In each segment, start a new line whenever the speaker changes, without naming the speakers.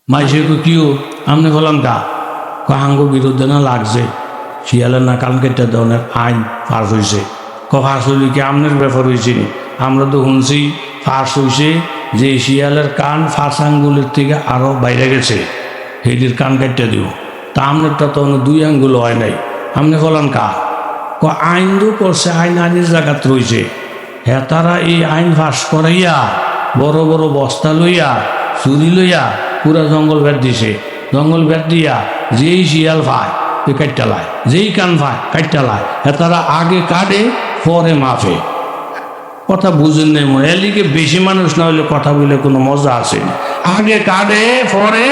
মাইসে কিও আমনে বললাম কা কাহাঙ্গ বিরুদ্ধে না লাগছে শিয়ালের না কান কেটে ধরনের আইন পাস হয়েছে ফাঁস হইলে কি আমনের ব্যাপার হয়েছে নি আমরা তো শুনছি ফাঁস হয়েছে যে শিয়ালের কান ফাঁস আঙ্গুলের থেকে আরও বাইরে গেছে সেইটির কান কেটে দিব তা আমনেরটা তো দুই আঙ্গুল হয় নাই আমনে বললাম কা আইন তো করছে আইন আইনের জায়গাত রয়েছে হ্যাঁ তারা এই আইন ফাঁস করাইয়া বড় বড় বস্তা লইয়া চুরি লইয়া পুরা জঙ্গল ভেট দিছে জঙ্গল ভেট দিয়া যেই শিয়াল পায় তুই কাটটা লায় যেই কান পায় কাটটা লায় হ্যাঁ তারা আগে কাটে পরে মাফে কথা বুঝেন নেই মনে এদিকে বেশি মানুষ না হলে কথা বলে কোনো মজা আসে না আগে কাটে পরে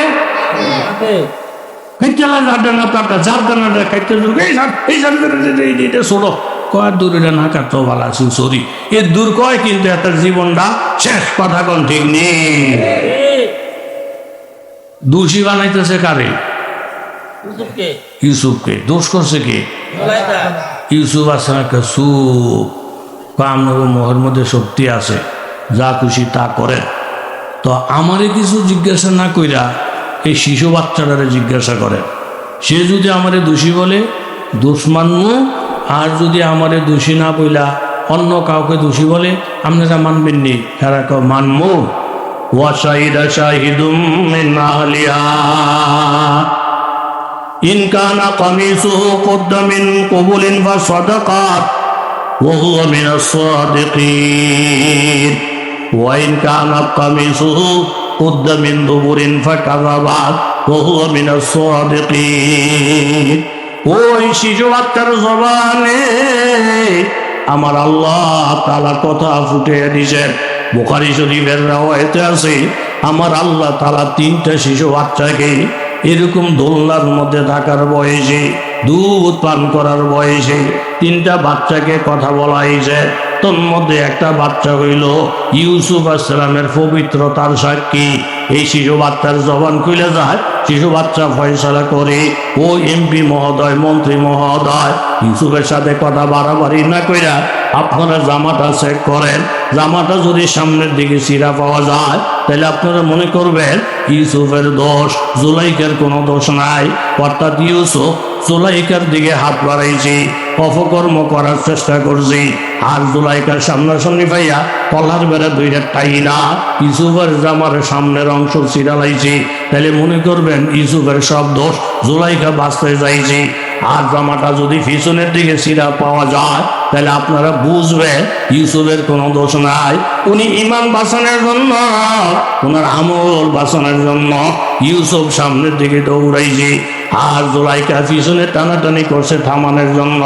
না কাটতে ভালো আছি সরি এ দূর কয় কিন্তু এত জীবনটা শেষ কথা কোন ঠিক নেই দোষী বানাইতেছে কারে ইউসুফকে দোষ করছে কে ইউসুফ আছে না আপনার মোহের মধ্যে শক্তি আছে যা খুশি তা করে তো আমারে কিছু জিজ্ঞাসা না কইরা এই শিশু বাচ্চাটারে জিজ্ঞাসা করে সে যদি আমারে দোষী বলে দোষ মানব আর যদি আমারে দোষী না বইলা অন্য কাউকে দোষী বলে আপনারা মানবেন নি এরা কেউ মানবো ওয়াশাহিদা শাহিদুম মিন আহলিহা ইন কানা কামিসুহু কুদ্দা মিন কুবুলিন ফাসাদাকাত ওয়া হুয়া মিনাস সাদিকিন ওয়া ইন কানা কামিসুহু কুদ্দা মিন দুবুরিন ফাকাযাবাত ওয়া হুয়া মিনাস সাদিকিন ওই শিশু বাচ্চার জবানে আমার আল্লাহ তাআলা কথা ফুটে দিয়েছেন বুখারী শরীফের রওয়ায়েতে আছে আমার আল্লাহ তাআলা তিনটা শিশু বাচ্চাকে এরকম দোলনার মধ্যে থাকার বয়সে দুধ পান করার বয়সে তিনটা বাচ্চাকে কথা বলা হয়েছে তোর মধ্যে একটা বাচ্চা হইল ইউসুফ আলাইহিস সালামের পবিত্রতার সাক্ষী এই শিশু বাচ্চার জবান খুলে যায় শিশু বাচ্চা ফয়সালা করে ও এমপি মহোদয় মন্ত্রী মহোদয় ইউসুফের সাথে কথা বাড়াবাড়ি না কইরা আপনারা জামাটা চেক করেন জামাটা যদি সামনের দিকে চিরা পাওয়া যায় তাহলে আপনারা মনে করবেন ইউসুফের দোষ জুলাইখার কোনো দোষ নাই অর্থাৎ ইউসুফ জুলাইখার দিকে হাত বাড়াইছি অপকর্ম করার চেষ্টা করছি আর জুলাইখার সামনাসামনি পাইয়া কলার বেড়া দুইটা টাইনা ইউসুফের জামার সামনের অংশ চিরালাইছি তাহলে মনে করবেন ইউসুফের সব দোষ জুলাইখা বাঁচতে যাইছি আর জামাটা যদি পিছনের দিকে চিরা পাওয়া যায় তাহলে আপনারা বুঝবেন ইউসুফের কোনো দোষ নাই উনি ঈমান বাঁচানোর জন্য ওনার আমল বাঁচানোর জন্য ইউসুফ সামনের দিকে দৌড়াইছে আর জুলাইখা পিছনে টানাটানি করছে থামানোর জন্য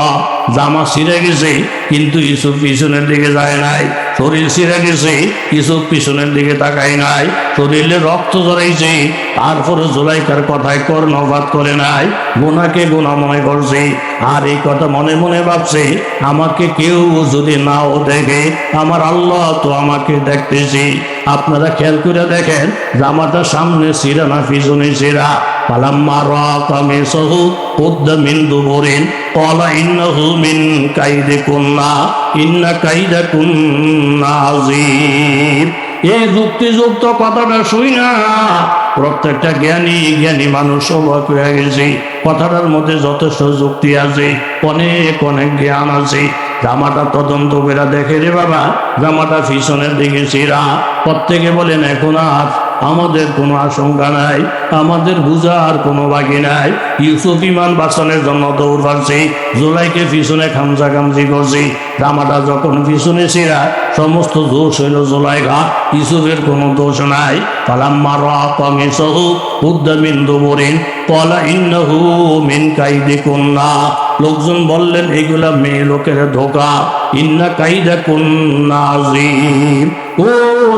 জামা ছিঁড়ে গেছে কিন্তু ইউসুফ পিছনের দিকে যায় নাই শরীর ছিঁড়ে গেছে ইউসুফ পিছনের দিকে তাকায় নাই শরীরে রক্ত জড়াইছে তারপরে জুলাইখার কথায় কর্ণপাত করে নাই গুনাহকে গুনাহ মনে করছে আর এই কথা মনে মনে ভাবছে আমাকে কেউ যদি নাও দেখে আমার আল্লাহ তো আমাকে দেখতেছি আপনারা খেয়াল করে দেখেন জামাটা সামনে ছিঁড়া না পিছনে ছিঁড়া ফালাম্মা রাআ কামিসাহু কুদ্দা মিন দুবুরিন ক্বালা ইন্নাহু মিন কাইদিকুন্না ইন্না কাইদাকুন্না আযীম এই যুক্তিযুক্ত কথাটা শুই না প্রত্যেকটা জ্ঞানী মানুষ অবাক হয়ে গেছে কথাটার মধ্যে যথেষ্ট যুক্তি আছে অনেক জ্ঞান আছে জামাটা তদন্ত করে দেখে রে বাবা জামাটা পিছনের দিকে ছিঁড়া প্রত্যেকে বলেন এখন আর আমাদের কোনো আশঙ্কা নাই আমাদের বুঝার কোনো বাকি নাই ইউসুফ ঈমান বাঁচানোর জন্য দৌড় পাচ্ছে জুলাইকে পিছনে খামচি করছে জামাটা যখন পিছনে ছিঁড়া সমস্ত দোষ হইল জুলাইখা ইউসুফের কোনো দোষ নাই ফালাম্মা রাআ কামিসাহু কুদ্দা মিন দুবুরিন ক্বালা ইন্নাহু মিন কাইদিকুন্না লোকজন বললেন এগুলা মেয়ে লোকের ধোঁকা ইন্না কাইদাকুন্না আযীম ও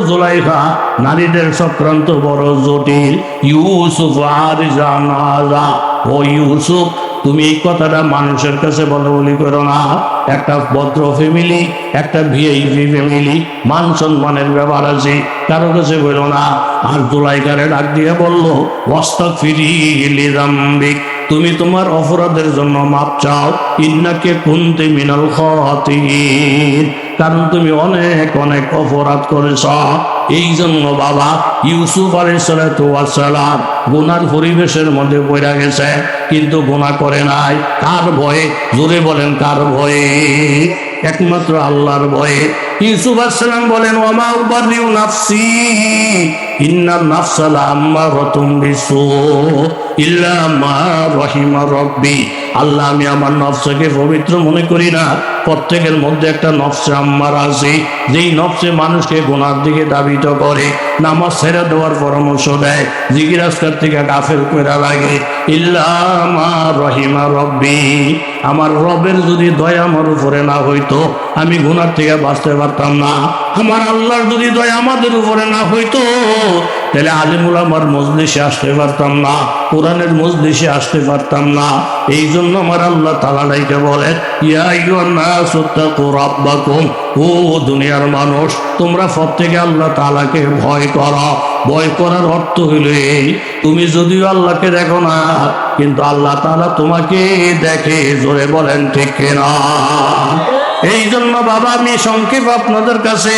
জুলাইখা নারীদের চক্রান্ত বড় জটিল ইউসুফ আর জানাজা ও ইউসুফ তুমি এই কথাটা মানুষের কাছে বলি করো না একটা ভদ্র ফ্যামিলি একটা ভিআইপি ফ্যামিলি মান সম্মানের ব্যাপার আছে কারো কাছে বলো না আর জুলাইখারে ডাক দিয়ে বললো ওয়াস্তাগফিরি লিযামবিক তুমি তোমার অপরাধের জন্য মাপ চাও ইন্নাকে কুনতি মিনাল খাতিন কারণ তুমি অনেক অপরাধ করেছ এই জন্য বাবা ইউসুফ আলাইহিস সালাম গুনার পরিবেশের মধ্যে পড়ে গেছে, কিন্তু গুনাহ করে নাই। কার ভয়ে? জোরে বলেন কার ভয়ে? একমাত্র আল্লাহর ভয়ে। ইউসুফ আলাইহিস সালাম বলেন, ওয়া মা উবাররিউ নাফসি ইন্নান নাফসা লাআম্মারাতুম বিসু ইল্লা মা রাহিমা রাব্বি। আল্লাহ, আমি আমার নফসকে পবিত্র মনে করি না। প্রত্যেকের মধ্যে একটা নফসে আম্মার আছে, যেই নফসে মানুষকে গুনার দিকে দাবিত করে, নামাজ ছেড়ে দেওয়ার পরামর্শ দেয়, জিকির আজকার থেকে কাফের কইরা লাগে। ইল্লা মা রাহিমা রাব্বি, আমার রবের যদি দয়া আমার উপরে না হইতো আমি গুনার থেকে বাঁচতে পারতাম না। আমার আল্লাহর যদি দয়া আমাদের উপরে না হইতো তাহলে আলিমুল আমার মজলিসে আসতে পারতাম না, কোরআনের মজলিসে আসতে পারতাম না। এই জন্য আমার আল্লাহ তাআলা ডাইকে বলেন, ইয়া আইয়ুহান নাস ইত্তাকু রাব্বাকুম, ও দুনিয়ার মানুষ তোমরা প্রত্যেকে আল্লাহ তাআলাকে ভয় করো। ভয় করার অর্থ হইল এই, তুমি যদিও আল্লাহকে দেখো না, কিন্তু আল্লাহ তাআলা তোমাকে দেখে। জোরে বলেন ঠিক কিনা? এই জন্য বাবা আমি সংক্ষেপ আপনাদের কাছে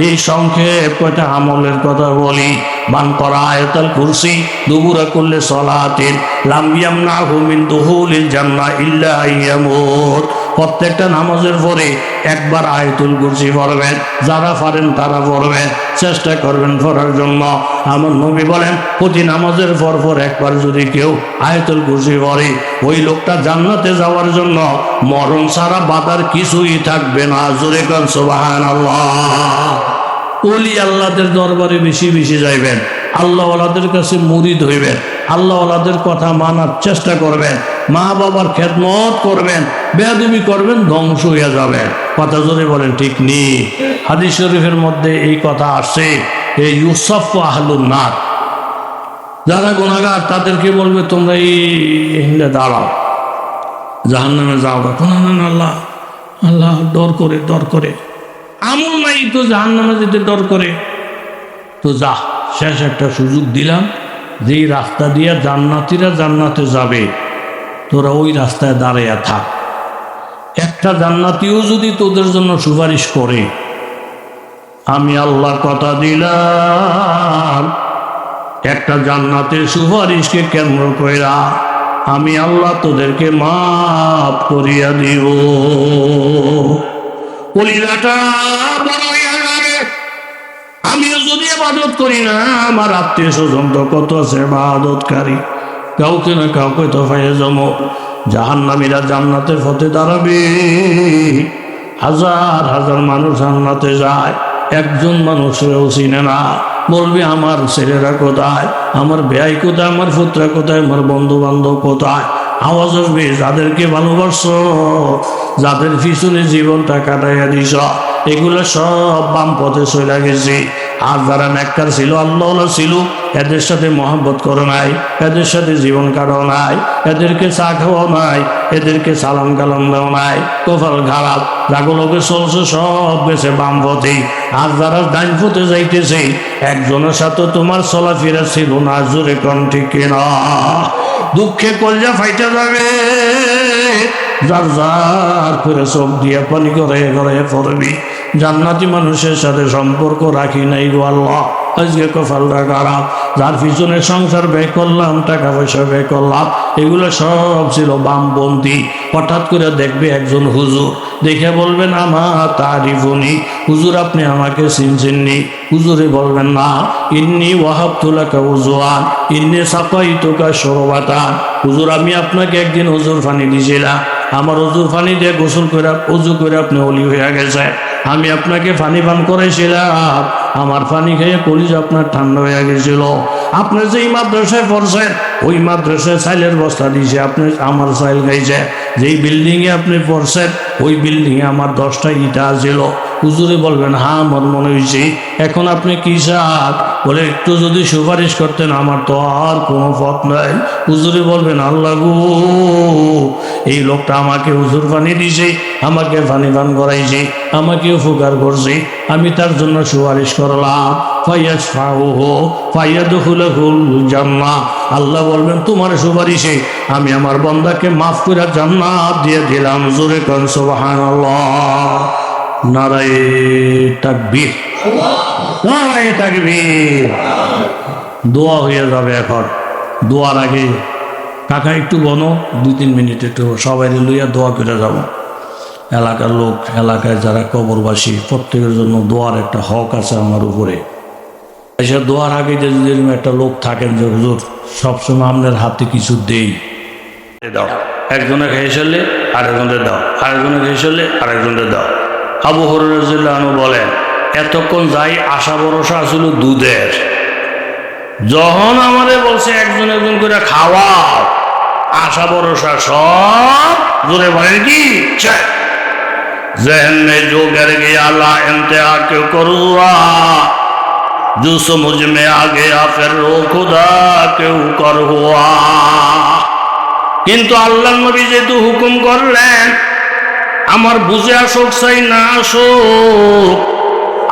এই সংক্ষেপ কয়টা আমলের কথা বলি। মান করা আয়াতুল কুরসি দুবুরা করলে সলাতিন লাম ইয়ামনাহু মিন দুহুলিল জান্নাহ ইল্লা ইয়ামুত। প্রত্যেকটা নামাজের পরে একবার আয়াতুল কুরসি পড়বেন, যারা পারেন তারা পড়বেন, চেষ্টা করবেন পড়ার জন্য। আমার নবী বলেন, প্রতি নামাজের পর পর একবার যদি কেউ আয়াতুল কুরসি পড়ে, ওই লোকটা জান্নাতে যাওয়ার জন্য মরণ ছাড়া বাধার কিছুই থাকবে না। জোরে কোন সুবহানাল্লাহ। ওলি আল্লাহদের দরবারে বেশি বেশি যাইবেন, আল্লাহ ওয়ালাদের কাছে মুরিদ হইবেন, আল্লাহ ওয়ালাদের কথা মানার চেষ্টা করবেন, মা বাবার খেদমত করবেন, বেয়াদবি করবেন, ধ্বংস হইয়া যাবেন। কথা জোরে বলেন ঠিক নি? হাদিস শরীফের মধ্যে এই কথা আসছে, এই ইউসাফ আহলুন নার, যারা গুনাহগার তাদেরকে বলবে তোমরা এই দাঁড়াও, জাহান্নামে যাও। না আল্লাহ আল্লাহ ডর করে ডর করে, আমল নাই তো জাহান্নামে যেতে ডর করে। তো যা, শেষ একটা সুযোগ দিলাম, যেই রাস্তা দিয়ে জান্নাতীরা জান্নাতে যাবে তোরা ওই রাস্তায় দাঁড়াইয়া থাক। একটা জান্নাতীও যদি তোদের জন্য সুপারিশ করে, আমি আল্লাহ কথা দিলাম, একটা জান্নাতের সুপারিশকে কেন্দ্র কইরা আমি আল্লাহ তোদেরকে মাফ করিয়া দিব। কলিজাটা বড় হইয়া যাবে। আমিও যদি ইবাদত করি না, আমার আত্মীয় স্বজন তো কত আছে ইবাদতকারী, কাউকে না কাউকে তো পাইয়ে যাবো। জাহান্নামীরা জান্নাতের পথে দাঁড়াবে, হাজার হাজার মানুষ জান্নাতে যায়, একজন মানুষেরও চিনে না। বলবে আমার ছেলেরা কোথায়, আমার বেয়াই কোথায়, আমার পুত্রা কোথায়, আমার বন্ধু বান্ধব কোথায়। আওয়াজ আসবে, যাদেরকে ভালোবাসো, যাদের পিছনে জীবনটা কাটাইয়া দিস, এগুলো সব বাম পথে চলে গেছে। আর যারা নেককার ছিল, আল্লাহ ছিল, এদের সাথে মহব্বত করো নাই, এদের সাথে জীবন কাটাও নাই, এদেরকে চা খাওয়াও নাই, এদেরকে সালাম কালাম দাও নাই। কপাল খারাপ, যাগুলোকে চলছে সব গেছে বাম পথে। আর যারা ডাইন পথে যাইতেছে, একজনের সাথে তোমার চলাফেরা ছিল না। জোরে কোন ঠিক কিনা? দুঃখে কলজা ফাইটা যাবে, যার যার করে চোখ দিয়া পানি করে করে পড়বি। জান্নাতি মানুষের সাথে সম্পর্ক রাখি নাই গো আল্লাহ, আজকে কপালটা খারাপ। যার পিছনে সংসার ব্যয় করলাম, টাকা পয়সা ব্যয় করলাম, এগুলো সব ছিল বামপন্থী। হঠাৎ করে দেখবে একজন হুজুর, দেখে বলবেন আমার তারিফুনি, হুজুর আপনি আমাকে চিনছেননি? হুজুরে বলবেন না, ইন্নি ওয়াহাবতু লাকা উজওয়ান ইন্নি সাকাইতুকা শরবাতান। হুজুর আমি আপনাকে একদিন হুজুর পানি দিয়েছিলাম, আমার হুজুর পানি দিয়ে গোসল করে উজু করে আপনি অলি হয়ে গেছে। আমি আপনাকে পানি পান করাইছিলাম, আমার পানি খেয়ে কলিজা আপনার ঠান্ডা হয়ে গেছিল। আপনি যেই মাদ্রাসায় পড়ছেন, ওই মাদ্রাসায় চাইলের বস্তা দিয়েছে, আপনি আমার চাইল খাইছে। যেই বিল্ডিংয়ে আপনি পড়ছেন, ওই বিল্ডিংয়ে আমার 10টা ইটা ছিল। হুজুরে বলবেন হ্যাঁ আমার মনে হয়েছে। এখন আপনি কি চান? বলে একটু যদি সুপারিশ করতেন, আমার তো আর কোনো পথ নাই। হুজুরে বলবেন আল্লাহ গো, এই লোকটা আমাকে হুজুর পানি দিয়েছে, আমাকে পানি পান করাইছে, আমাকে উপকার করছে, আমি তার জন্য সুপারিশ করলাম। আল্লাহ বলবেন তোমার সুপারিশে আমি আমার বান্দাকে মাফ করে জান্নাত দিয়ে দিলাম। জোরে কোন সুবহানাল্লাহ। নারায়ে তাকবীর। নারায়ে তাকবীর। দোয়া হয়ে যাবে এখন। দোয়ার আগে কাকা একটু বনো 2-3 মিনিট একটু সবাই লইয়া দোয়া করে যাব। এলাকার লোক, এলাকায় যারা কবরবাসী প্রত্যেকের জন্য দোয়ার একটা হক আছে আমার উপরে। এসে দোয়ার আগে যে যদি একটা লোক থাকেন যে হুজুর সবসময় আপনার হাতে কিছু দেই, দাও, একজনে খেয়ে ফেললে আরেকজনের দাও, আরেকজনে খেয়ে ফেললে আরেকজনের দাও। আবু হুরায়রা রাদিয়াল্লাহু আনহু বলেন, এতক্ষণ যাই আশা ভরসা ছিল দুধের, যখন আমাদের বলছে একজন একজন করে খাওয়াও, আশা ভরসা সব জোরে বলেন কি ज़हन में जो गर गया ला इंतहा क्यों करूँगा जो समझ में आ गया फिर रो खुदा क्यों कर हुआ। কিন্তু আল্লাহর নবী যেহেতু হুকুম করলেন, আমার বুঝে আসুক চাই না আসুক,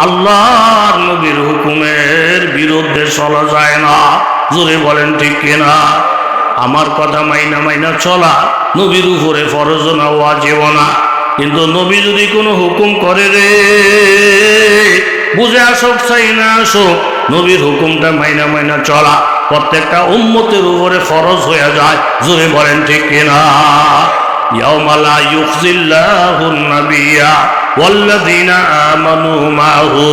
আল্লাহর নবীর হুকুমের বিরুদ্ধে চলা যায় না। জোরে বলেন ঠিক কিনা? আমার কথা মাইনা মাইনা চলা নবীর উপরে ফরজ না, ওয়াজিব না। কিন্তু নবী যদি কোনো হুকুম করে রে, বুঝে আসুক চাই না আসুক, নবীর হুকুমটা মাইনা মাইনা চলা প্রত্যেকটা উম্মতের উপরে ফরজ হয়ে যায়। জোরে বলেন ঠিক কিনা? ইয়াউমা লা ইউখজিল্লাহুন নাবিয়্যা ওয়াল্লাযীনা আমানু মাহু,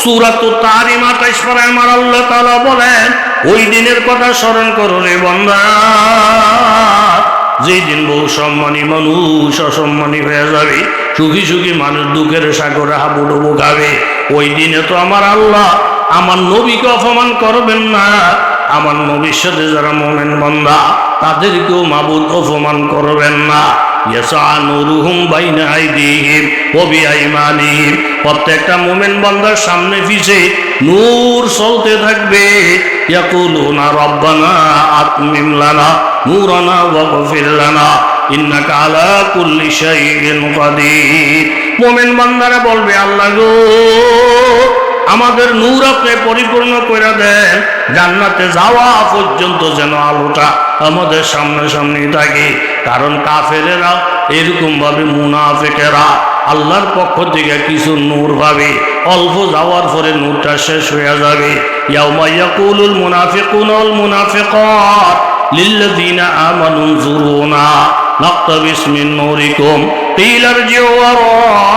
সূরাতুত তাহরিম 28 পারায় আমার আল্লাহ তাআলা বলেন, ওই দিনের কথা স্মরণ করো রে বান্দা, যেই দিন বহু সম্মানী মানুষ অসম্মানী হয়ে যাবে, সুখী সুখী মানুষ দুঃখের সাগরে হাবুডুবু খাবে। ওই দিনে তো আমার আল্লাহ আমার নবীকে অপমান করবেন না, আমার নবীর সাথে যারা মুমিন বান্দা তাদেরকেও মাবুদ অপমান করবেন না। ইয়াসা নূরুহুম বাইনা আইদিহিম ওয়া বিআইমানিহিম, প্রত্যেকটা মুমিন বান্দার সামনে পিছে নূর চলতে থাকবে। ইয়াকুলুনা রব্বানা আতমিম লানা নূরানা ওয়াগফির লানা ইন্নাকা আলা কুল্লি শাইইন কাদির। মুমিন বান্দারা বলবে, আল্লাহ গো আমাদের নূর আপনি পরিপূর্ণ করে দেন, জান্নাতে যাওয়া পর্যন্ত যেন আলোটা আমাদের সামনে সামনে থাকে। কারণ কাফেরেরা এরকম ভাবে, মুনাফিকেরা আল্লাহর পক্ষ থেকে কিছু নূর পাবে, অল্প যাওয়ার পরে নূরটা শেষ হয়ে যাবে। ইয়াউমা ইয়াকুলুল মুনাফিকুনা ওয়াল মুনাফিকাত লিল্লাযীনা আমানু যুরুনা নাক্তাবিস মিন নূরিকুম কিলা ইরজিউ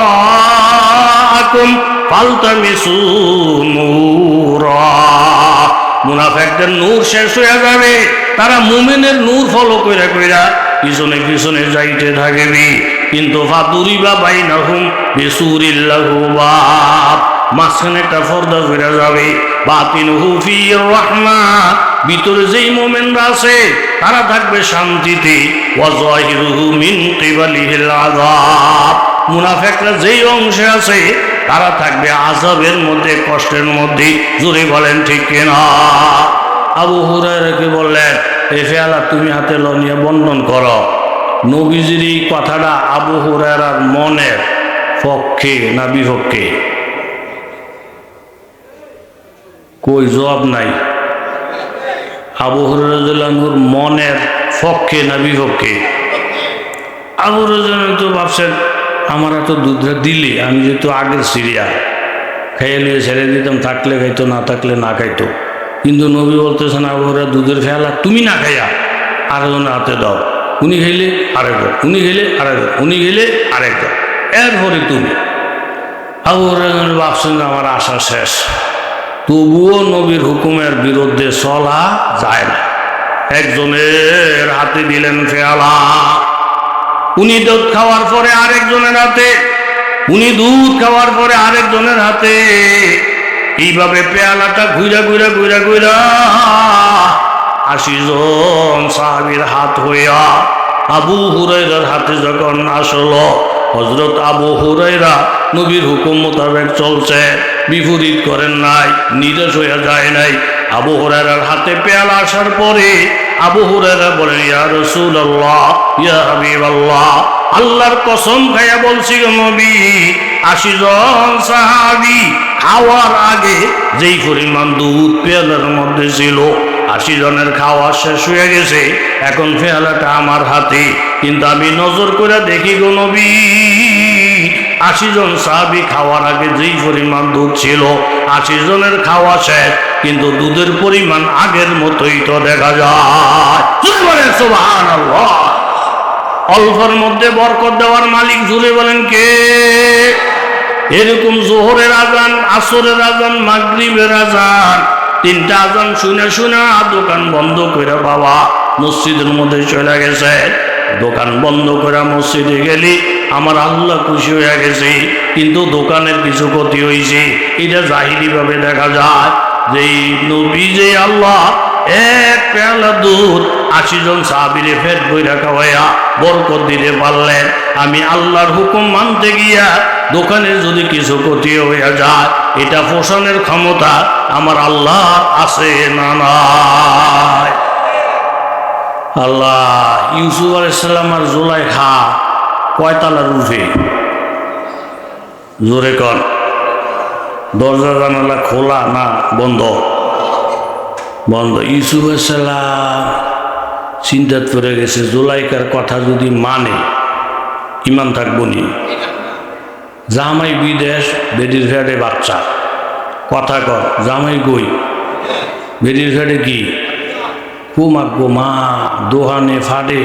ওয়ারাআকুম ফালতামিসু নূরা। মুনাফিকদের নূর শেষ হয়ে যাবে, তারা মুমিনের নূর ফলো কইরা কইরা পিছনে পিছনে যাইতে থাকবে। কিন্তু ফাতুরিবা বাইনাহুম বিসুরিল লাহু বাব, মাঝখানে একটা পর্দা ফিরে যাবে। বাতিনুহু ফির রাহমা, ভিতরে যেই মুমিনরা আছে তারা থাকবে শান্তিতে। ওয়া যাহিরুহু মিন কিবালিহিল আযাব, মুনাফিকরা যেই অংশে আছে তারা থাকবে আযাবের মধ্যে, কষ্টের মধ্যে। জোরে বলেন ঠিক কিনা? আবু হুরায়রাকে বললেন, এই পেয়ালা তুমি হাতে ল, নিয়ে বন্ধন করো। নবীজির এই কথাটা আবু হুরায়রার মনের পক্ষে না বিপক্ষে? কই জবাব নাই। আবু হুরায়রা রাদিয়াল্লাহু আনহুর মনের পক্ষে না বিপক্ষে? আবু হুরায়রা তো ভাবছেন আমার এত দুধ দিলে আমি যেহেতু আগের সিরিয়া খাইয়ে নিয়ে ছেড়ে দিতাম, থাকলে খাইতো না থাকলে না খাইতো। কিন্তু নবী বলতেছেন, আবু হুরায়রা দুধের ফেলা তুমি না খাইয়া আরেকজনের হাতে দাও, উনি খাইলে আরেকজন, উনি খাইলে আরেকজন, উনি খাইলে আরেকজন, এরপরে তুমি। আবু হুরায়রা ভাবছেন আমার আশা শেষ। তবুও নবীর হুকুমের বিরুদ্ধে চলা যায় না। একজনের হাতে দিলেন ফেয়ালা, উনি দুধ খাওয়ার পরে আরেকজনের হাতে, উনি দুধ খাওয়ার পরে আরেকজনের হাতে, এইভাবে পেয়ালাটা ঘুরা ঘুরা ঘুরা ঘুরা 80 জন সাহাবীর হাত হইয়া আবু হুরায়রার হাতে যখন আসলো, হযরত আবু হুরায়রা নবীর হুকুম মোতাবেক চলছে, বিপরীত করেন নাই, নিরাশ হয়ে যায় নাই। আবু হুরায়রার হাতে পেয়ালা আসার পরে আবু হুরায়রা বলেন, ইয়া রাসূলুল্লাহ, ইয়া হাবিবাল্লাহ, আল্লাহর কসম খাইয়া বলছি গো নবী, 80 জন সাহাবী খাওয়ার আগে যেই পরিমাণ দুধ পেয়ালার মধ্যে ছিল, 80 জনের খাওয়া শেষ হয়ে গেছে, এখন পেয়ালাটা আমার হাতে। কিন্তু আমি নজর করে দেখি গো নবী, 80 জন সাহাবী খাওয়ার আগে যেই পরিমাণ দুধ ছিল 80 জনের খাওয়া শেষ, কিন্তু দুধের পরিমাণ আগের মতোই তো দেখা যায়। সুবহানাল্লাহ। অল্পের মধ্যে বরকত দেওয়ার মালিক, জুড়ে বলেন কে? এরকম জোহরের আজান, আসরের আজান, মাগরিবের আজান, 3টা আজান শুনে শুনে দোকান বন্ধ করে বাবা মসজিদের মধ্যে চলে গেছে। দোকান বন্ধ করে মসজিদে গেলি আমার আল্লাহ খুশি হয়ে গেছে, কিন্তু দোকানের কিছু ক্ষতি হয়েছে। এটা জাহিরি ভাবে দেখা যায় যে নবী যে আল্লাহ এক পেয়ালা দুধ 80 জন সাহাবীরে পেট বইরা খাওয়াইয়া বরকত দিতে পারলেন। আমি আল্লাহর হুকুম মানতে গিয়া দোকানে যদি কিছু ক্ষতি হইয়া যায়, এটা পোষণের ক্ষমতা আমার আল্লাহ আছে না নাই? আল্লাহ ইউসুফ আলাইহিস সালাম আর জুলাইখা কয়তালার উঠে? জোরে কর। দরজা জানালা খোলা না বন্ধ? বন্ধ। ইউসুফ আলাইহিস সালাম চিন্তাত পড়ে গেছে, জুলাইখার কথা যদি মানে ইমান থাকবো নি? জামাই বিদেশ, বেডির ফেটে বাচ্চা, কথা কর। জামাই গই, বেডির ফেটে কি? কুমা গোমা দোহানে ফাটে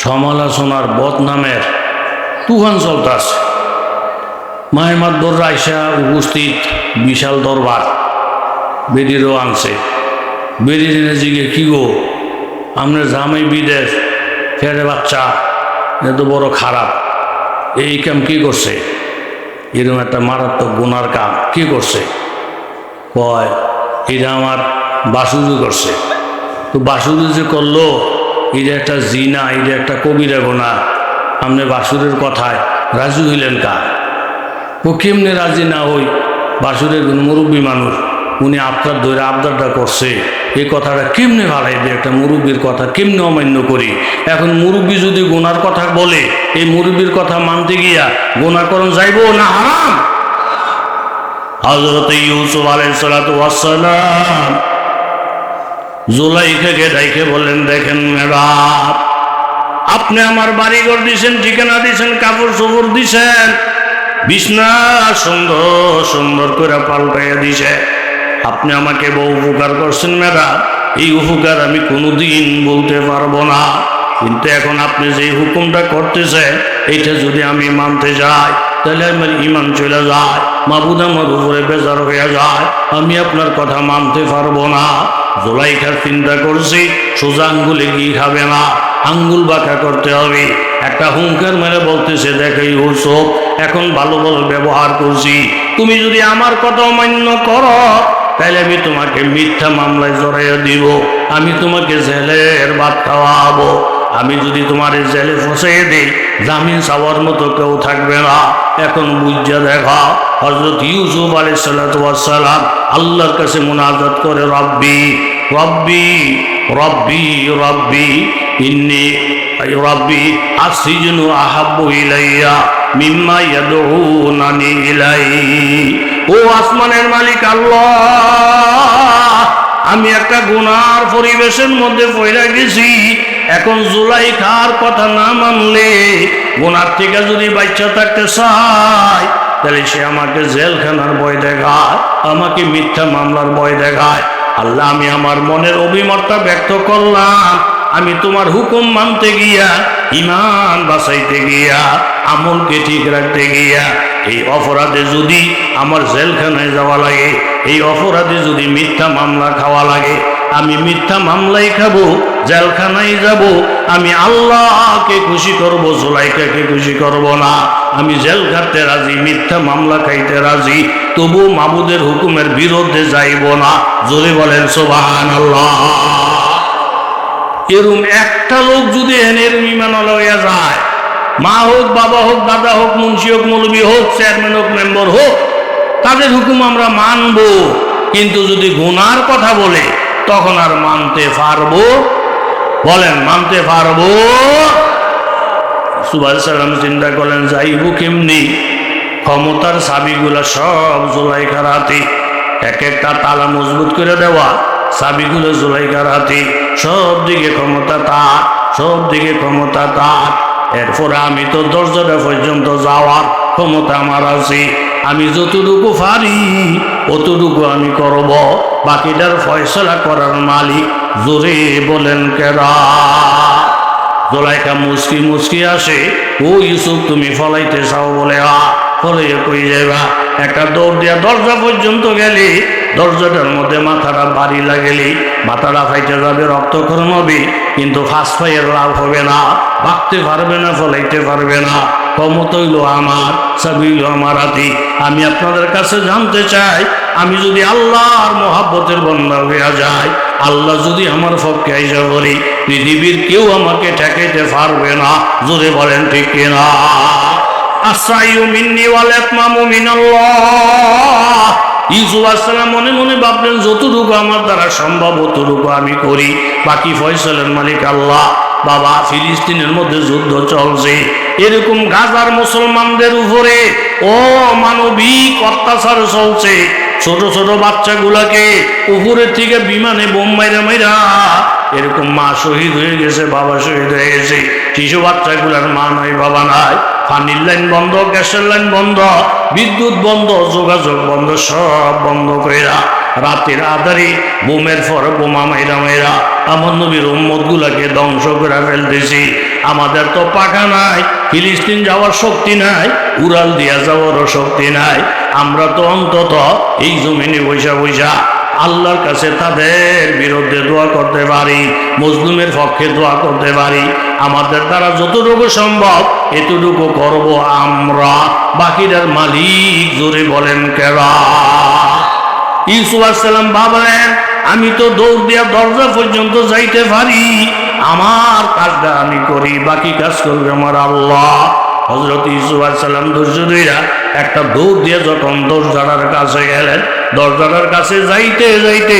সমালোচনার বদনামের তুফান চলতেছে। মাহেমাদ্দর রাইসা উপস্থিত, বিশাল দরবার, বেডিরও আনছে। বেডির এনে জিগে, কি গো আপনার জামাই বিদেশ, ফেরে বাচ্চা, এত বড় খারাপ, এই কাম কি করছে? এরকম একটা মারাত্মক গুনার কাম কি করছে? কয় এটা আমার বাসুদু করছে। তো বাসুদু যে করলো, এটা একটা জিনা, এটা একটা কবিরা গুনাহ। আপনি বাসুরের কথায় রাজি হইলেন কার? ও কেমনে রাজি না হই? বাসুরের মুরব্বী মানুষ, উনি আপনার ধরে আবদারটা করছে, এই কথাটা কেমনে ভালাই দিয়ে একটা মুরব্বীর কথা কেমনে অমান্য করি? এখন মুরব্বী যদি গুনার কথা বলে, এই মুরব্বীর কথা মানতে গিয়া গুনাহকরণ যাইব না হারাম? হযরত ইউসুফ আলাইহিস সালাতু ওয়াস সালাম জুলাইখাকে ডাইকে বললেন, দেখেন ম্যাডাম, আপনি আমার বাড়িঘর দিছেন, ঠিকানা দিছেন, কাপড় চোপড় দিছেন, বিছনা সুন্দর সুন্দর করে পাল্টাইয়া দিছে। আপনি আমাকে বহু উপকার করছেন ম্যাডাম, এই উপকার আমি কোনোদিন বলতে পারবো না। কিন্তু এখন আপনি যে হুকুমটা করতেছেন, এইটা যদি আমি মানতে যাই, তাহলে আমার ইমান চলে যায়, মাবুদ আমার উপরে বেজার হয়ে যায়, আমি আপনার কথা মানতে পারবো না। জুলাইখার চিন্তা করছি, সোজা আঙ্গুলে ঘি খাবে না, আঙ্গুল বাঁকা করতে হবে। একটা হুঙ্কার মেরে বলতেছে, দেখো ইউসুফ, এখন ভালো ভালো ব্যবহার করছি, তুমি যদি আমার কথা অমান্য করো, তাহলে আমি তোমাকে মিথ্যা মামলায় জড়াইয়া দিব, আমি তোমাকে জেলের ভাত খাওয়াবো। আমি যদি তোমার জেলে ফসাইয়ে দিই, জামিন চাওয়ার মতো কেউ থাকবে না। এখন বুঝা দেখা, হযরত ইউসুফ আলাইহিস সালাতু ওয়াস সালাম আল্লাহর কাছে মুনাজাত করে, রব্বি রব্বি রব্বি রব্বি ইন্নী রব্বি আসিজনু আহাব্বু ইলাইয়া মিম্মা ইয়াদউনানি ইলাইহি। ও আসমানের মালিক আল্লাহ, আমি একটা গুনার পরিবেশের মধ্যে পড়ে গেছি। এখন জুলাইখার কথা না মানলে, গুনার থেকে যদি বাচ্চা থাকতে চায়, তাহলে সে আমাকে জেলখানার ভয় দেখায়, আমাকে মিথ্যা মামলার ভয় দেখায়। আল্লাহ, আমি আমার মনের অভিমতটা ব্যক্ত করলাম, আমি তোমার হুকুম মানতে গিয়া, ইমান বাঁচাইতে গিয়া, আমলকে ঠিক রাখতে গিয়া, এই অপরাধে যদি আমার জেলখানায় যাওয়া লাগে, এই অপরাধে যদি মিথ্যা মামলা খাওয়া লাগে, আমি মিথ্যা মামলাই খাবো, জেলখানায় যাব। আমি আল্লাহকে খুশি করব, জুলাইখাকে খুশি করব না। আমি জেল খাটতে রাজি, মিথ্যা মামলা খাইতে রাজি, তবু মাবুদের হুকুমের বিরুদ্ধে যাইব না। জোরে বলেন সুবহানাল্লাহ। এরম একটা লোক যদি এনের ইমান লইয়া যায়, মা হোক, বাবা হোক, দাদা হোক, মুন্সি হোক, মৌলবি হোক, চেয়ারম্যান হোক, মেম্বার হোক, তাদের হুকুম আমরা মানব। কিন্তু যদি গুনার কথা বলে, তখন আর মানতে পারবো? বলেন, মানতে পারবো? ইউসুফ আলাইহিস সালাম চিন্তা করলেন, যাইব কেমনি? ক্ষমতার চাবিগুলা সব জুলাইখার হাতে, এক একটা তালা মজবুত করে দেওয়া, চাবিগুলো জুলাইখার হাতে, সব দিকে ক্ষমতা তার, সব দিকে ক্ষমতা তার। এরপরে আমি তো দরজাটা পর্যন্ত যাওয়ার ক্ষমতা আমার আছে, আমি যতটুকু পারি অতটুকু আমি করব, বাকিটার ফয়সলা করার মালিক জোরে বলেন কেরা। জুলাইখা মুসকি মুসকি আসে, ও ইউসুফ তুমি ফলাইতে চাও বলে ফলাইয়া কই যাইবা? একটা দৌড় দিয়া দরজা পর্যন্ত গেলি, দরজাটার মধ্যে মাথাটা বাড়ি লাগেলি, মাথাটা ফাইতে যাবে, রক্তক্ষরণ হবে, কিন্তু ফাঁস ফাইয়ের লাভ হবে না, ভাগতে পারবে না, ফলাইতে পারবে না। ক্ষমতা হইল আমার, চাবি হইল আমার হাতি। আমি আপনাদের কাছে জানতে চাই, আমি যদি আল্লাহর মহাব্বতের বন্দা হইয়া যায়, আল্লাহ যদি আমার পক্ষে আইসা বলি, পৃথিবীর কেউ আমাকে ঠেকাইতে পারবে না। জোরে বলেন ঠিক কিনা? আসাইউ মিন্নি ওয়াল ইতমামু মিনাল্লাহ। ইউসুফ আলাইহিস সালাম মনে মনে ভাবলেন, যতটুকু আমার দ্বারা সম্ভব অতটুকু আমি করি, বাকি ফয়সালার মালিক আল্লাহ। বাবা, ফিলিস্তিনের মধ্যে যুদ্ধ চলছে, এরকম গাজার মুসলমানদের উপরে অমানবিক অত্যাচার চলছে। ছোট ছোট বাচ্চাগুলাকে উপরের থেকে বিমানে বোম মাইরা মাইরা, এরকম মা শহীদ হয়ে গেছে, বাবা শহীদ হয়ে গেছে। শিশু বাচ্চাগুলার মা নাই, বাবা নাই, পানির লাইন বন্ধ, গ্যাসের লাইন বন্ধ, বিদ্যুৎ বন্ধ, যোগাযোগ বন্ধ, সব বন্ধ কইরা রাতের আধারে বোমের পর বোমা মাইরা মাইরা আমার নবীর উম্মত গুলাকে ধ্বংস করে ফেলতেছি। আমাদের তো পাখা নাই, ফিলিস্তিন যাওয়ার শক্তি নাই, উড়াল দিয়া যাওয়ারও শক্তি নাই। আমরা তো অন্তত এই জমিনে বৈশা বৈশা আল্লাহর কাছে তাদের বিরুদ্ধে দোয়া করতে পারি, মজলুমের পক্ষে দোয়া করতে পারি। আমাদের দ্বারা যতটুকু সম্ভব এতটুকু করব আমরা, বাকিটার মালিক জোরে বলেন কেরা। ইউসুফ আলাইহিস সালাম ভাবলেন, আমি তো দৌড় দিয়া দরজা পর্যন্ত যাইতে পারি, আমার কাজটা আমি করি, বাকি কাজ করবে আমার আল্লাহ। হযরত ইউসুফ আলাইহিস সালাম ধৈর্য ধইরা একটা দৌড় দিয়ে যখন দরজাটার কাছে গেলেন, দরজাটার কাছে যাইতে যাইতে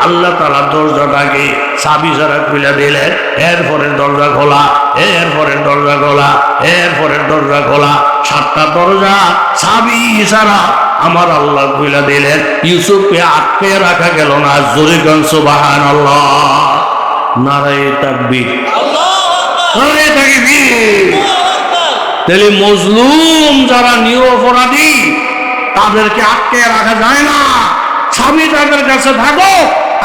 আল্লাহ তাআলা দরজাটাকে চাবি ছাড়া খুলে দিলেন। এরপরের দরজা খোলা, এরপরের দরজা খোলা, এরপরের দরজা খোলা, 7টা দরজা চাবি ছাড়া আমার আল্লাহ খুলে দিলেন। ইউসুফকে আটকে রাখা গেল না। জোরে গান সুবহানাল্লাহ, নারায়ে তাকবীর, নারায়ে তাকবীর। তাহলে মজলুম যারা নিরপরাধী তাদেরকে আটকে রাখা যায় না। চাবি তাদের কাছে থাকো,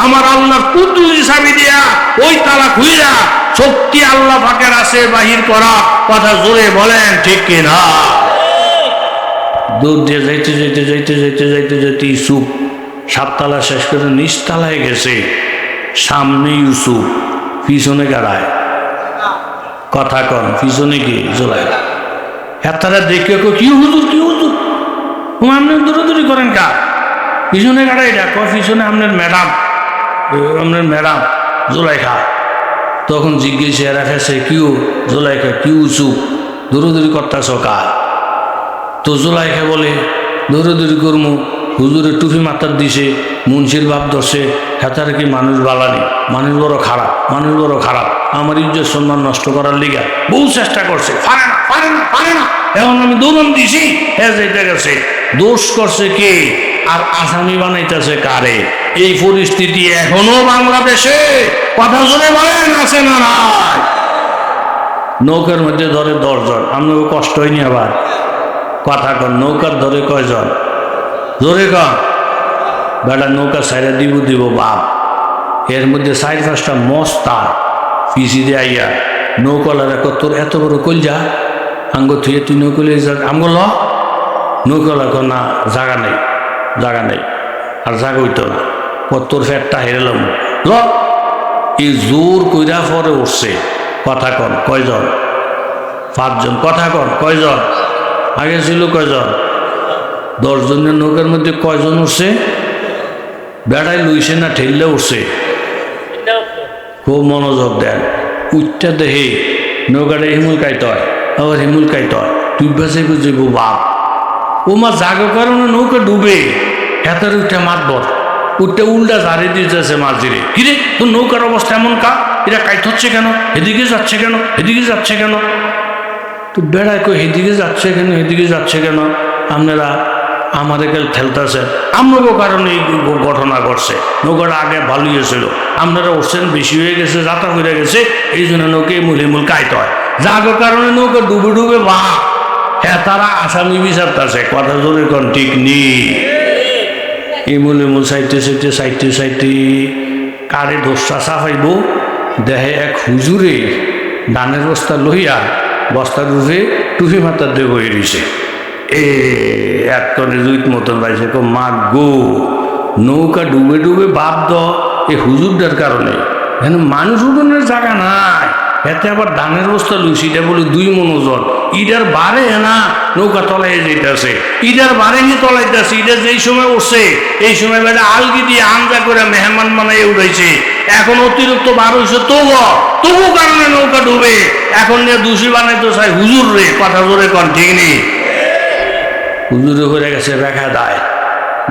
আমার আল্লাহর কুদরতি চাবি দিয়া ওই তালা খুইরা শক্তি আল্লাহ পাকের আছে বাহির করা। কথা জোরে বলেন ঠিক কিনা? দূর দিয়ে যাইতে যাইতে যাইতে যাইতে যাইতে যাইতে ইউসুফ 7 তালা শেষ করে নিচতলায় গেছে। সামনে ইউসুফ, পিছনে গাড়ায়। কথা কন, পিছনে কি জোলাই? এতারা দেখে কি হুজুর, কি হুজুর, আপনি দৌড়াদৌড়ি করেন কা? পিছনে গাড়াই ডাক, পিছনে আপনার ম্যাডাম, আপনার ম্যাডাম জোলাইখা। তখন জিজ্ঞেস রাখেছে, কিউ জোলাইখা, কি ইউসুফ দৌড়াদৌড়ি করতেছ কা? তো জোলাইখা বলে, দৌড়াদৌড়ি করমু, হুজুরের টুপি মাথার দিছে, মুন্সির বাপ ধরছে, হেতার কি মানুষ বালানি, মানুষ বড় খারাপ, মানুষ বড় খারাপ, আমার ইজ্জত সম্মান নষ্ট করার লিগা বহু চেষ্টা করছে, পারে না পারে না পারে না। এখন আমি দৌড়ান দিছি, হ্যাঁ যেতে গেছে। দোষ করছে কে আর আসামি বানাইতেছে কারে? এই পরিস্থিতি এখনো বাংলাদেশে, কথা শুনে বলেন, আছে না নাই? নৌকার মধ্যে ধরে 10 জন, আপনাকে কষ্ট হয়নি আবার? কথা কন, নৌকার ধরে কয়জন? জোরে কন। বেটা নৌকা সাইডে দিব বাপ, এর মধ্যে 4-5টা মস্তা পিছি দিয়ে আইয়া নৌকালার তোর এত বড় কলজা, আঙ্গ থুয়ে তুই নৌকলে আমগো ল। নৌকালা না, জায়গা নেই, জায়গা নেই, আর জায়গা হইতো না, তোর ফ্যাটটা হেরেলাম ল। এই জোর কইরা পরে উঠছে। কথা কন, কয়জন? 5 জন। কথা কন, কয়জন? আগে ছিল কয়জন? 10 জনের নৌকার মধ্যে কয়জন উঠছে? বেড়াই লইছে না ঠেললে উঠছে? খুব মনোযোগ দেন। উঠটা দেহে নৌকাটা হিমুল কাইতে হয়, আবার হিমুল কাইতে হয়, তুই বেঁচে বুঝিব বাপ। ও মা জাগো কারণে নৌকা ডুবে, হেতার উঠে মাতবর উঠটা উল্টা ঝাড়ি দিতেছে মাঝিরে। কিরে তোর নৌকার অবস্থা এমন কা? এরা কাইত হচ্ছে কেন? এদিকে যাচ্ছে কেন? এদিকে যাচ্ছে কেন? তো বেড়ায় কই এদিকে যাচ্ছে কেন, এদিকে যাচ্ছে কেন? আপনারা আমাদের কাল ঠেলতেছেন, আমরাও কারণে এই ঘটনা ঘটছে। নৌকাটা আগে ভালোই ছিল, আপনারা উঠছেন, বেশি হয়ে গেছে, যাতা হয়ে গেছে, এই জন্য নৌকে মুলে মূল কাইতে হয়। যাগো কারণে নৌকা ডুবে ডুবে বা হ্যাঁ তারা আসামি বিচারতেছে, কথা জোরে কোন ঠিক নেই। ইমুল ইমুল সাইটে কারে দোষটা সাফাইব, দেহে এক হুজুরে ধানের বস্তা লইয়া বস্তার উপরে টুপি মাথার দিয়ে বয়ে দিছে। এক করে জুইত মতন পাইছে, মা গো নৌকা ডুবে ডুবে বাপ দ এই হুজুরটার কারণে, কেন মানুষ উঠোনের জায়গা নাই, এতে আবার ধানের বস্তা লুইছি, এটা বলে 2 মণ ওজন, ইটার বারে না নৌকা তলাই যেতেছে, ইটার বারে নিয়ে তলাইতেছে, ইটা যেই সময় উঠছে এই সময় বেটা আলগি দিয়ে আমজা করে মেহমান বানাই উঠেছে, এখন অতিরিক্ত বার হয়েছে তবু কারণে নৌকা ডুবে, এখন নিয়ে দোষী বানাইতে চাই হুজুর রে, কথা জোরে কন ঠিক নেই। হুজুরে করে গেছে রেখা দেয়,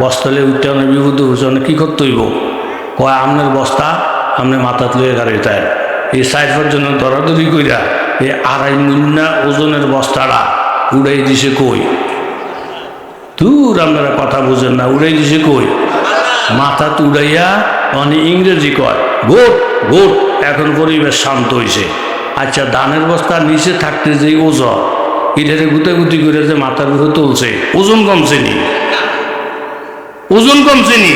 বস্তালে উঠতে অনেক বিপদ হচ্ছে, অনেক কী করতে হইব, কয় আপনার বস্তা আপনি মাথাত লইয়ে গাড়িতে এই সাইফের জন্য দরাদরি কইরা এই 2.5 মুন্না ওজনের বস্তাটা উড়াই দিছে কই, দূর আপনারা কথা বুঝেন না, উড়াই দিছে কই মাথাত উড়াইয়া, মানে ইংরেজি কয় গোট গোট। এখন পরিবেশ শান্ত হয়েছে। আচ্ছা ধানের বস্তা নিচে থাকতে যে ওজন, এটারে গুতাগুতি করে যে মাথার উপরে তুলছে, ওজন কমছে নি? ওজন কমছে নি?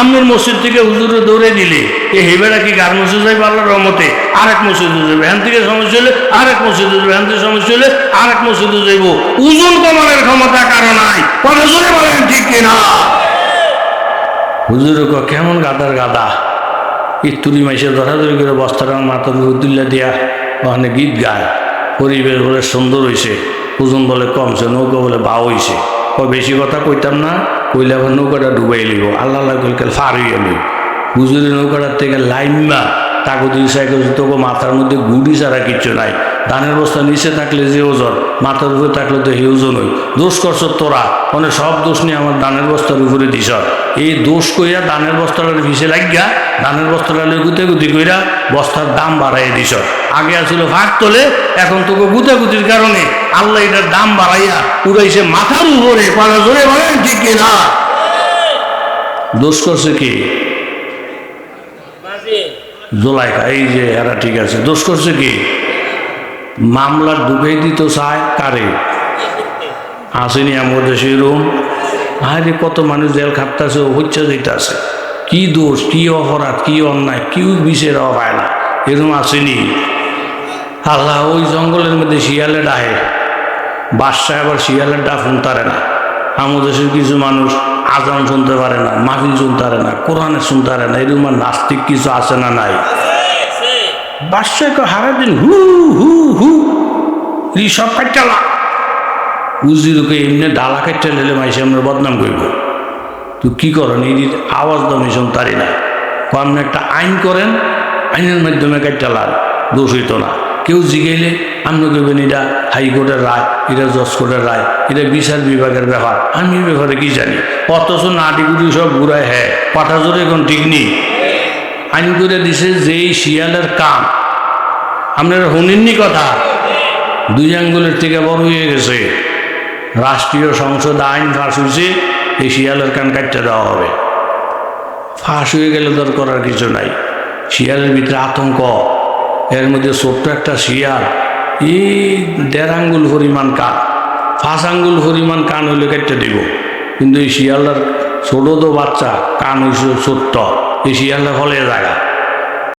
আমনুর মসজিদ থেকে হুজুরে দৌড়ে দিলে এ হেবেরা কি গার মসজিদ যাইবে আল্লাহর রহমতে, আরেক মসজিদে যাবে, হ্যান থেকে সমস্যা হলে আরেক মসজিদে যাবে, হ্যান থেকে সমস্যা হলে আরেক মসজিদে যাইব। ওজন কমানোর ক্ষমতা কারো নাই, কথা জোরে বলেন ঠিক কিনা? হুজুরে কেমন গাদার গাদা, ইতুরি মাইসে ধরাধরি করে বস্তাটা মাথার তুল্লা দিয়া ওখানে গীত গায়, পরিবেশ বলে সুন্দর হয়েছে, ওজন বলে কমছে, নৌকা বলে বাউ হয়েছে। বেশি কথা কইতাম না, কইলে আবার নৌকাটা ডুবাই লিব, আল্লাহ কইল ফার হইয়া লই। হুজুরের নৌকাটার থেকে লাইনবা তাকুদি সাইকেল, তোকে মাথার মধ্যে গুড়ি ছাড়া কিচ্ছু নাই, ধানের বস্তা নিচে থাকলে যে ওজন, মাথার উপরে থাকলে তো হে ওজন হই। দোষ করছ তোরা, মানে সব দোষ নিয়ে আমার ধানের বস্তার উপরে দিস, এই দোষ কইয়া ধানের বস্তাটা ভিসে লাগিয়া ধানের বস্তাটা গুতাগুতি কইরা বস্তার দাম বাড়াইয়া দিস। আগে আসলে ফাঁক তোলে, এখন তোকে গুতাগুতির কারণে আল্লাহ এটার দাম বাড়াইয়া উড়াইছে মাথার উপরে, পালা জোরে বলেন ঠিক কিনা? দোষ করছে কি? জোলাইকা, এই যে এরা ঠিক আছে। দোষ করছে কি? মামলা ঢুকাই দিত চায় কারে? আসেনি আমার দেশে এরকম? আরে কত মানুষ জেল খাটতেছে, হচ্ছে যেতেছে, কি দোষ, কি অপরাধ, কি অন্যায়, কেউ বিচার পায় না, এরকম আসেনি? আল্লাহ ওই জঙ্গলের মধ্যে শিয়ালে ডাহে, বাদশাহ আবার শিয়ালের ডাক শুনতে না। আমার দেশের কিছু মানুষ আজান শুনতে পারে না, মাহফিল শুনতে পারে না, কোরআনে শুনতে পারে না, এরকম নাস্তিক কিছু আছে না নাই? বাদশাহকে হারাদিন হু হু হু সব কাটালা, উজিরকে এমনি ডালা কাটতে লেলে মাইসে আমরা বদনাম করব। তো কী করেন, এই আওয়াজ দামি শুনতারি না, আপনি একটা আইন করেন, আইনের মাধ্যমে কাটালার দোষ হইতো না। কেউ জিগাইলে আপনি কইবেন এটা হাইকোর্টের রায়, এটা জজ কোর্টের রায়, এটা বিচার বিভাগের ব্যাপার, আমি এই ব্যাপারে কি জানি? অথচ নাটিগুটি সব ঘুরায়, হ্যাঁ পাঠা জোরে এখন ঠিক নেই। আইন করে দিছে যেই শিয়ালের কাম, আপনারা শুনেননি কথা, 2 আঙ্গুলের থেকে বড় হয়ে গেছে, রাষ্ট্রীয় সংসদে আইন ফাঁস হয়েছে, এই শিয়ালের কান কাটতে দেওয়া হবে। ফাঁস হয়ে গেলে তোর করার কিছু নাই। শিয়ালের ভিতরে আতঙ্ক, এর মধ্যে ছোট্ট একটা শিয়াল, এই 1.5 আঙ্গুল পরিমাণ কান, 5 আঙ্গুল পরিমাণ কান হইলে কেটে দিব, কিন্তু এই শিয়ালটার ছোট তো বাচ্চা, কান হয়েছে ছোট্ট, এই শিয়ালটা ফলে জায়গা